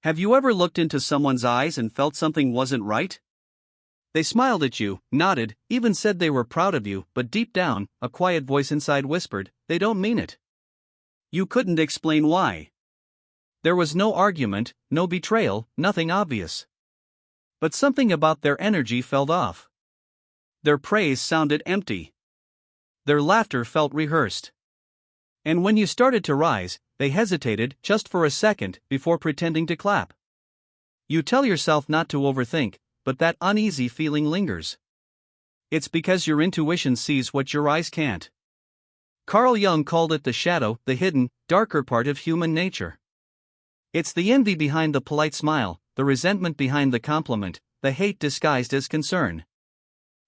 Have you ever looked into someone's eyes and felt something wasn't right? They smiled at you, nodded, even said they were proud of you, but deep down, a quiet voice inside whispered, they don't mean it. You couldn't explain why. There was no argument, no betrayal, nothing obvious. But something about their energy felt off. Their praise sounded empty. Their laughter felt rehearsed. And when you started to rise, they hesitated just for a second before pretending to clap. You tell yourself not to overthink, but that uneasy feeling lingers. It's because your intuition sees what your eyes can't. Carl Jung called it the shadow, the hidden, darker part of human nature. It's the envy behind the polite smile, the resentment behind the compliment, the hate disguised as concern.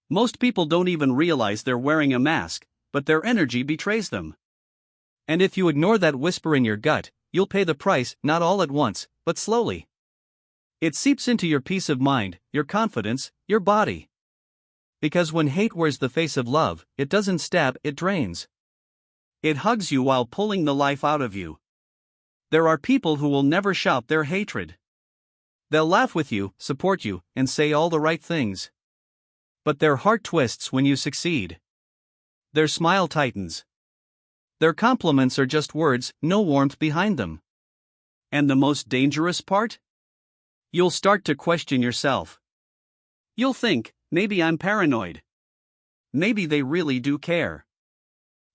Most people don't even realize they're wearing a mask, but their energy betrays them. And if you ignore that whisper in your gut, you'll pay the price, not all at once, but slowly. It seeps into your peace of mind, your confidence, your body. Because when hate wears the face of love, it doesn't stab, it drains. It hugs you while pulling the life out of you. There are people who will never shout their hatred. They'll laugh with you, support you, and say all the right things. But their heart twists when you succeed. Their smile tightens. Their compliments are just words, no warmth behind them. And the most dangerous part? You'll start to question yourself. You'll think, maybe I'm paranoid. Maybe they really do care.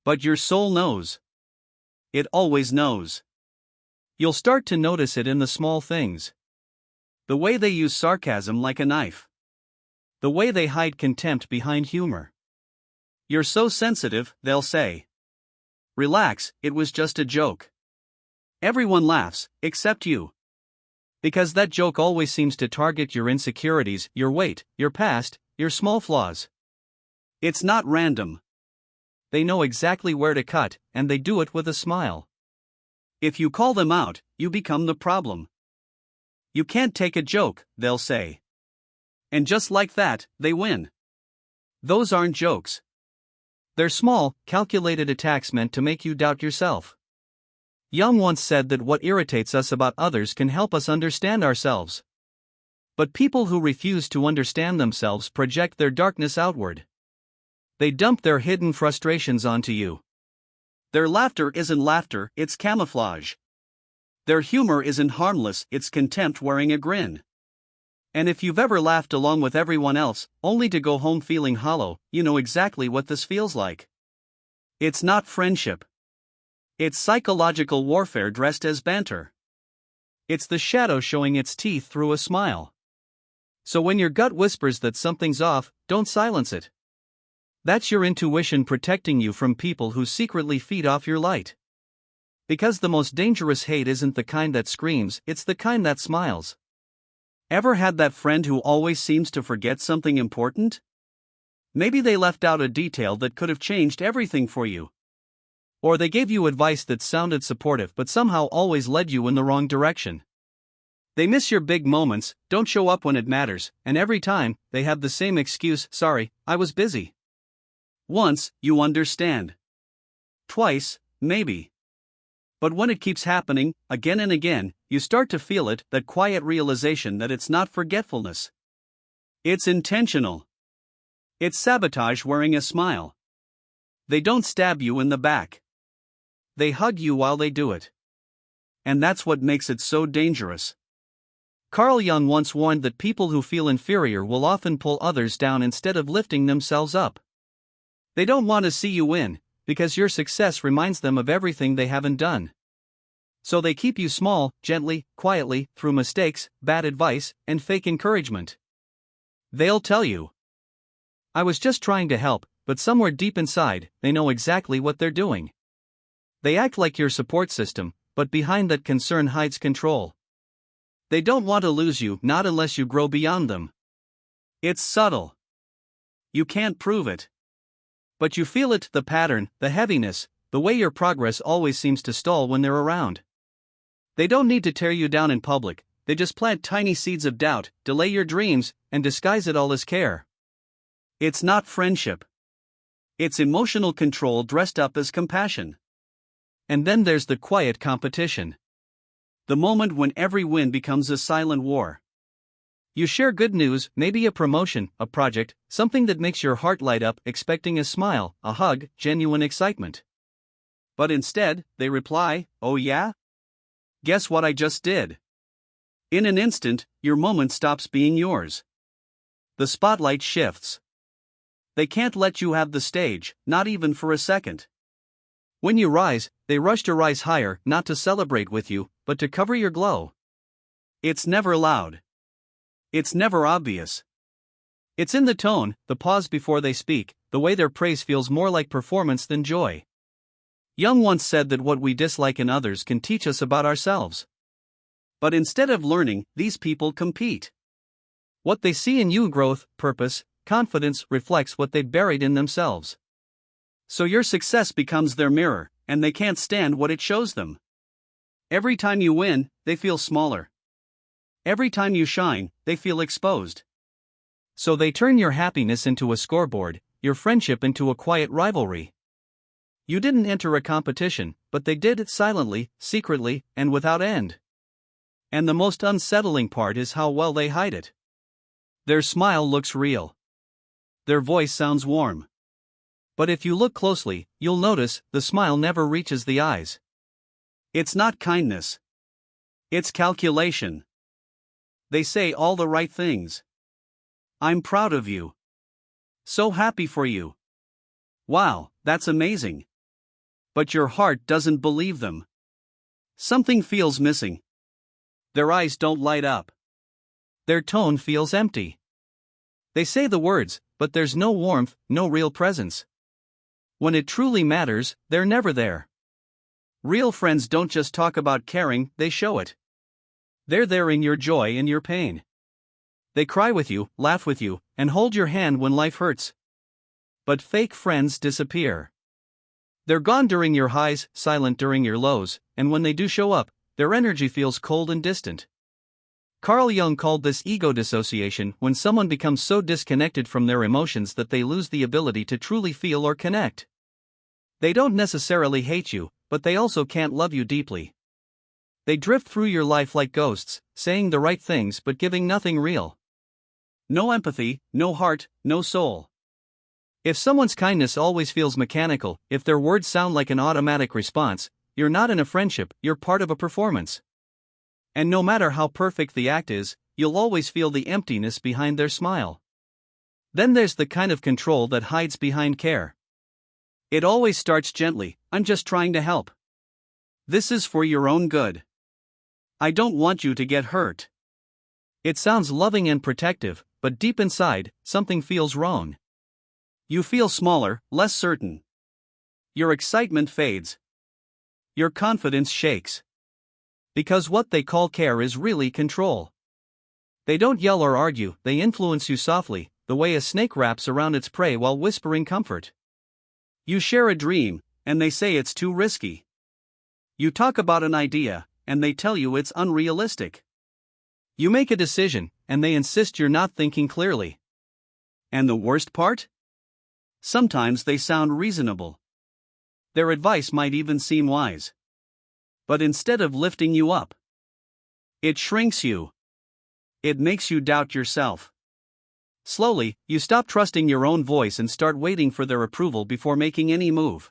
But your soul knows. It always knows. You'll start to notice it in the small things. The way they use sarcasm like a knife. The way they hide contempt behind humor. You're so sensitive, they'll say. Relax, it was just a joke. Everyone laughs, except you. Because that joke always seems to target your insecurities, your weight, your past, your small flaws. It's not random. They know exactly where to cut, and they do it with a smile. If you call them out, you become the problem. You can't take a joke, they'll say. And just like that, they win. Those aren't jokes. They're small, calculated attacks meant to make you doubt yourself. Jung once said that what irritates us about others can help us understand ourselves. But people who refuse to understand themselves project their darkness outward. They dump their hidden frustrations onto you. Their laughter isn't laughter, it's camouflage. Their humor isn't harmless, it's contempt wearing a grin. And if you've ever laughed along with everyone else, only to go home feeling hollow, you know exactly what this feels like. It's not friendship. It's psychological warfare dressed as banter. It's the shadow showing its teeth through a smile. So when your gut whispers that something's off, don't silence it. That's your intuition protecting you from people who secretly feed off your light. Because the most dangerous hate isn't the kind that screams, it's the kind that smiles. Ever had that friend who always seems to forget something important? Maybe they left out a detail that could have changed everything for you. Or they gave you advice that sounded supportive but somehow always led you in the wrong direction. They miss your big moments, don't show up when it matters, and every time, they have the same excuse, sorry, I was busy. Once, you understand. Twice, maybe. But when it keeps happening, again and again, you start to feel it, that quiet realization that it's not forgetfulness. It's intentional. It's sabotage wearing a smile. They don't stab you in the back. They hug you while they do it. And that's what makes it so dangerous. Carl Jung once warned that people who feel inferior will often pull others down instead of lifting themselves up. They don't want to see you win, because your success reminds them of everything they haven't done. So they keep you small, gently, quietly, through mistakes, bad advice, and fake encouragement. They'll tell you, I was just trying to help, but somewhere deep inside, they know exactly what they're doing. They act like your support system, but behind that concern hides control. They don't want to lose you, not unless you grow beyond them. It's subtle. You can't prove it. But you feel it, the pattern, the heaviness, the way your progress always seems to stall when they're around. They don't need to tear you down in public, they just plant tiny seeds of doubt, delay your dreams, and disguise it all as care. It's not friendship. It's emotional control dressed up as compassion. And then there's the quiet competition. The moment when every win becomes a silent war. You share good news, maybe a promotion, a project, something that makes your heart light up, expecting a smile, a hug, genuine excitement. But instead, they reply, "Oh yeah? Guess what I just did?" In an instant, your moment stops being yours. The spotlight shifts. They can't let you have the stage, not even for a second. When you rise, they rush to rise higher, not to celebrate with you, but to cover your glow. It's never loud. It's never obvious. It's in the tone, the pause before they speak, the way their praise feels more like performance than joy. Jung once said that what we dislike in others can teach us about ourselves. But instead of learning, these people compete. What they see in you, growth, purpose, confidence, reflects what they've buried in themselves. So your success becomes their mirror, and they can't stand what it shows them. Every time you win, they feel smaller. Every time you shine, they feel exposed. So they turn your happiness into a scoreboard, your friendship into a quiet rivalry. You didn't enter a competition, but they did it silently, secretly, and without end. And the most unsettling part is how well they hide it. Their smile looks real. Their voice sounds warm. But if you look closely, you'll notice the smile never reaches the eyes. It's not kindness. It's calculation. They say all the right things. "I'm proud of you. So happy for you. Wow, that's amazing." But your heart doesn't believe them. Something feels missing. Their eyes don't light up. Their tone feels empty. They say the words, but there's no warmth, no real presence. When it truly matters, they're never there. Real friends don't just talk about caring, they show it. They're there in your joy and your pain. They cry with you, laugh with you, and hold your hand when life hurts. But fake friends disappear. They're gone during your highs, silent during your lows, and when they do show up, their energy feels cold and distant. Carl Jung called this ego dissociation, when someone becomes so disconnected from their emotions that they lose the ability to truly feel or connect. They don't necessarily hate you, but they also can't love you deeply. They drift through your life like ghosts, saying the right things but giving nothing real. No empathy, no heart, no soul. If someone's kindness always feels mechanical, if their words sound like an automatic response, you're not in a friendship, you're part of a performance. And no matter how perfect the act is, you'll always feel the emptiness behind their smile. Then there's the kind of control that hides behind care. It always starts gently, "I'm just trying to help. This is for your own good. I don't want you to get hurt." It sounds loving and protective, but deep inside, something feels wrong. You feel smaller, less certain. Your excitement fades. Your confidence shakes. Because what they call care is really control. They don't yell or argue, they influence you softly, the way a snake wraps around its prey while whispering comfort. You share a dream, and they say it's too risky. You talk about an idea, and they tell you it's unrealistic. You make a decision, and they insist you're not thinking clearly. And the worst part? Sometimes they sound reasonable. Their advice might even seem wise. But instead of lifting you up, it shrinks you. It makes you doubt yourself. Slowly, you stop trusting your own voice and start waiting for their approval before making any move.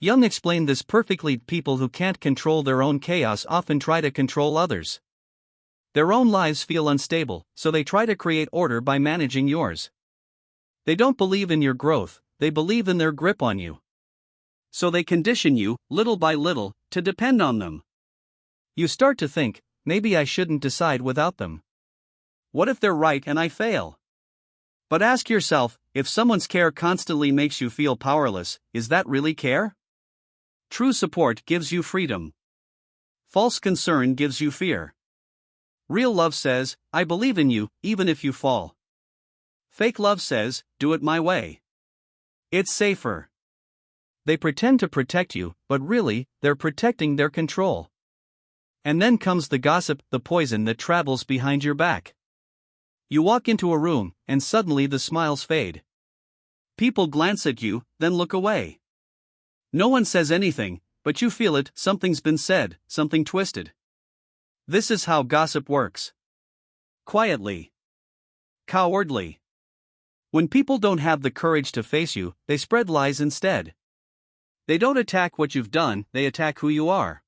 Jung explained this perfectly. People who can't control their own chaos often try to control others. Their own lives feel unstable, so they try to create order by managing yours. They don't believe in your growth, they believe in their grip on you. So they condition you, little by little, to depend on them. You start to think, maybe I shouldn't decide without them. What if they're right and I fail? But ask yourself, if someone's care constantly makes you feel powerless, is that really care? True support gives you freedom. False concern gives you fear. Real love says, "I believe in you, even if you fall." Fake love says, "Do it my way." It's safer. They pretend to protect you, but really, they're protecting their control. And then comes the gossip, the poison that travels behind your back. You walk into a room, and suddenly the smiles fade. People glance at you, then look away. No one says anything, but you feel it, something's been said, something twisted. This is how gossip works. Quietly. Cowardly. When people don't have the courage to face you, they spread lies instead. They don't attack what you've done, they attack who you are.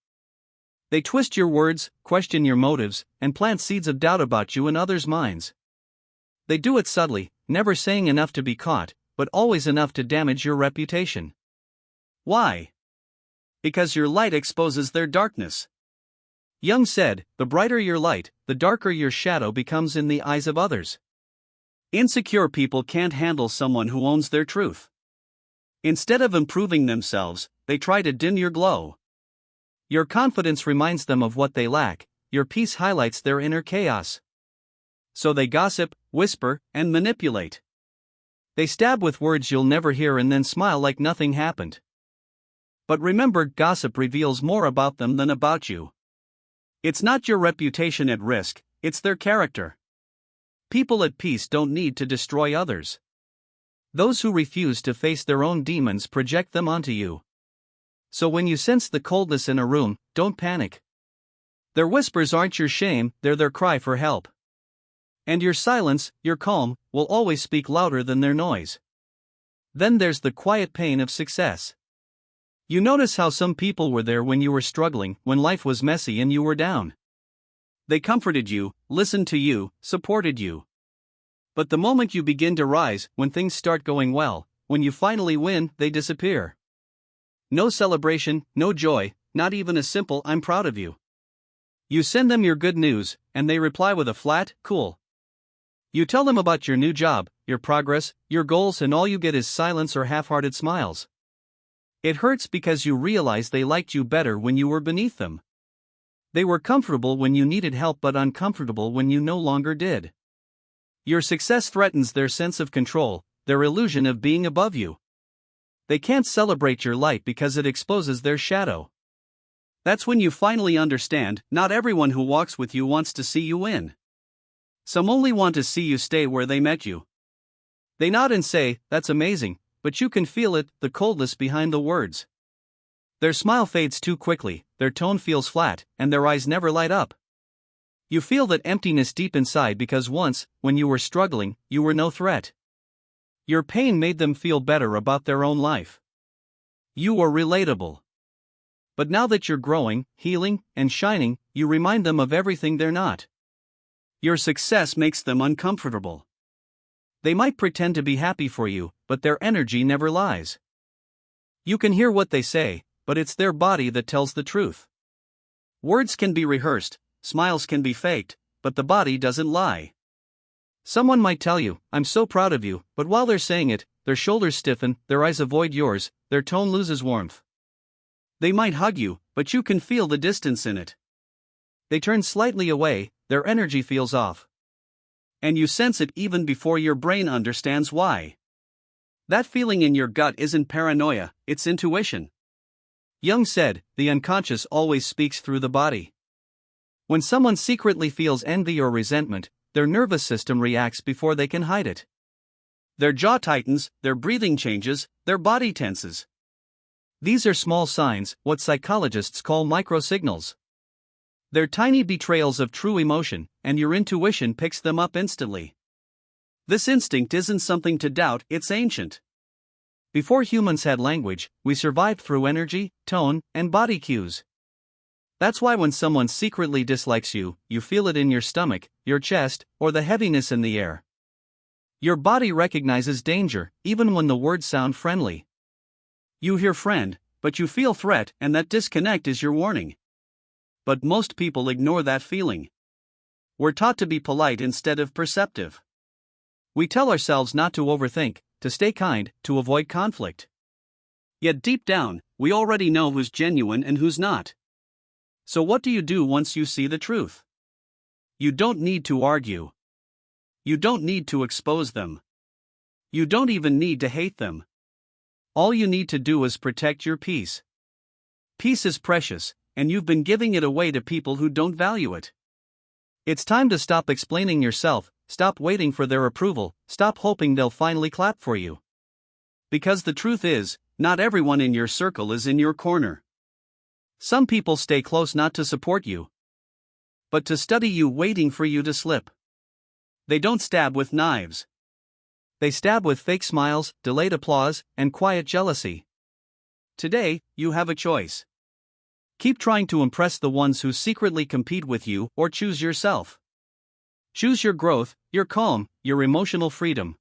They twist your words, question your motives, and plant seeds of doubt about you in others' minds. They do it subtly, never saying enough to be caught, but always enough to damage your reputation. Why? Because your light exposes their darkness. Jung said, "The brighter your light, the darker your shadow becomes in the eyes of others." Insecure people can't handle someone who owns their truth. Instead of improving themselves, they try to dim your glow. Your confidence reminds them of what they lack, your peace highlights their inner chaos. So they gossip, whisper, and manipulate. They stab with words you'll never hear and then smile like nothing happened. But remember, gossip reveals more about them than about you. It's not your reputation at risk, it's their character. People at peace don't need to destroy others. Those who refuse to face their own demons project them onto you. So when you sense the coldness in a room, don't panic. Their whispers aren't your shame, they're their cry for help. And your silence, your calm, will always speak louder than their noise. Then there's the quiet pain of success. You notice how some people were there when you were struggling, when life was messy and you were down. They comforted you, listened to you, supported you. But the moment you begin to rise, when things start going well, when you finally win, they disappear. No celebration, no joy, not even a simple "I'm proud of you." You send them your good news, and they reply with a flat, "Cool." You tell them about your new job, your progress, your goals, and all you get is silence or half-hearted smiles. It hurts because you realize they liked you better when you were beneath them. They were comfortable when you needed help but uncomfortable when you no longer did. Your success threatens their sense of control, their illusion of being above you. They can't celebrate your light because it exposes their shadow. That's when you finally understand, not everyone who walks with you wants to see you win. Some only want to see you stay where they met you. They nod and say, "That's amazing," but you can feel it, the coldness behind the words. Their smile fades too quickly, their tone feels flat, and their eyes never light up. You feel that emptiness deep inside because once, when you were struggling, you were no threat. Your pain made them feel better about their own life. You were relatable. But now that you're growing, healing, and shining, you remind them of everything they're not. Your success makes them uncomfortable. They might pretend to be happy for you, but their energy never lies. You can hear what they say, but it's their body that tells the truth. Words can be rehearsed, smiles can be faked, but the body doesn't lie. Someone might tell you, "I'm so proud of you," but while they're saying it, their shoulders stiffen, their eyes avoid yours, their tone loses warmth. They might hug you, but you can feel the distance in it. They turn slightly away, their energy feels off. And you sense it even before your brain understands why. That feeling in your gut isn't paranoia, it's intuition. Jung said, "The unconscious always speaks through the body." When someone secretly feels envy or resentment, their nervous system reacts before they can hide it. Their jaw tightens, their breathing changes, their body tenses. These are small signs, what psychologists call microsignals. They're tiny betrayals of true emotion, and your intuition picks them up instantly. This instinct isn't something to doubt, it's ancient. Before humans had language, we survived through energy, tone, and body cues. That's why when someone secretly dislikes you, you feel it in your stomach, your chest, or the heaviness in the air. Your body recognizes danger, even when the words sound friendly. You hear "friend," but you feel threat, and that disconnect is your warning. But most people ignore that feeling. We're taught to be polite instead of perceptive. We tell ourselves not to overthink, to stay kind, to avoid conflict. Yet deep down, we already know who's genuine and who's not. So what do you do once you see the truth? You don't need to argue. You don't need to expose them. You don't even need to hate them. All you need to do is protect your peace. Peace is precious, and you've been giving it away to people who don't value it. It's time to stop explaining yourself, stop waiting for their approval, stop hoping they'll finally clap for you. Because the truth is, not everyone in your circle is in your corner. Some people stay close not to support you, but to study you waiting for you to slip. They don't stab with knives. They stab with fake smiles, delayed applause, and quiet jealousy. Today, you have a choice. Keep trying to impress the ones who secretly compete with you, or choose yourself. Choose your growth, your calm, your emotional freedom.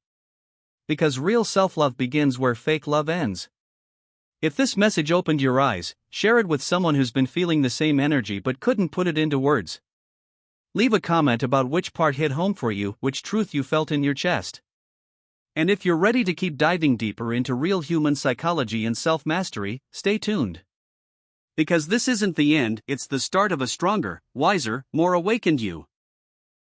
Because real self-love begins where fake love ends. If this message opened your eyes, share it with someone who's been feeling the same energy but couldn't put it into words. Leave a comment about which part hit home for you, which truth you felt in your chest. And if you're ready to keep diving deeper into real human psychology and self-mastery, stay tuned. Because this isn't the end, it's the start of a stronger, wiser, more awakened you.